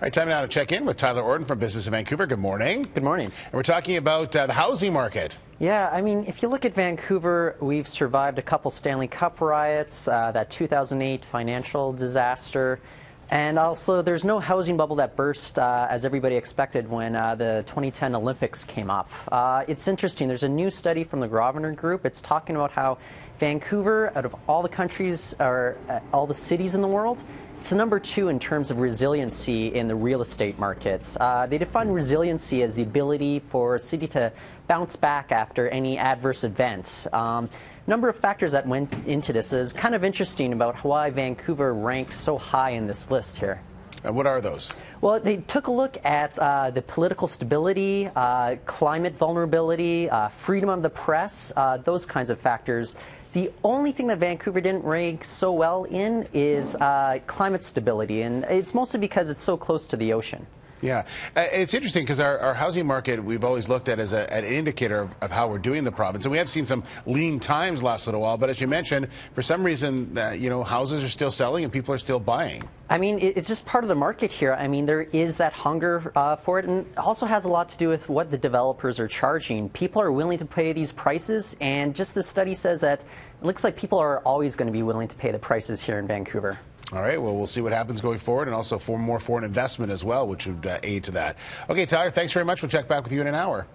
All right, time now to check in with Tyler Orton from Business in Vancouver. Good morning. Good morning. And we're talking about the housing market. Yeah, I mean, if you look at Vancouver, we've survived a couple Stanley Cup riots, that 2008 financial disaster, and also there's no housing bubble that burst as everybody expected when the 2010 Olympics came up. It's interesting. There's a new study from the Grosvenor Group. It's talking about how Vancouver, out of all the countries or all the cities in the world, it's the number 2 in terms of resiliency in the real estate markets. They define resiliency as the ability for a city to bounce back after any adverse events. Number of factors that went into this is kind of interesting about why Vancouver ranked so high in this list here. And what are those? Well, they took a look at the political stability, climate vulnerability, freedom of the press, those kinds of factors. The only thing that Vancouver didn't rank so well in is climate stability, and it's mostly because it's so close to the ocean. Yeah, it's interesting because our housing market we've always looked at as an indicator of how we're doing in the province, and we have seen some lean times last little while. But as you mentioned, for some reason, houses are still selling and people are still buying. I mean, it's just part of the market here. I mean, there is that hunger for it, and it also has a lot to do with what the developers are charging. People are willing to pay these prices, and just this study says that it looks like people are always going to be willing to pay the prices here in Vancouver. All right, well, we'll see what happens going forward, and also for more foreign investment as well, which would aid to that. Okay, Tyler, thanks very much. We'll check back with you in an hour.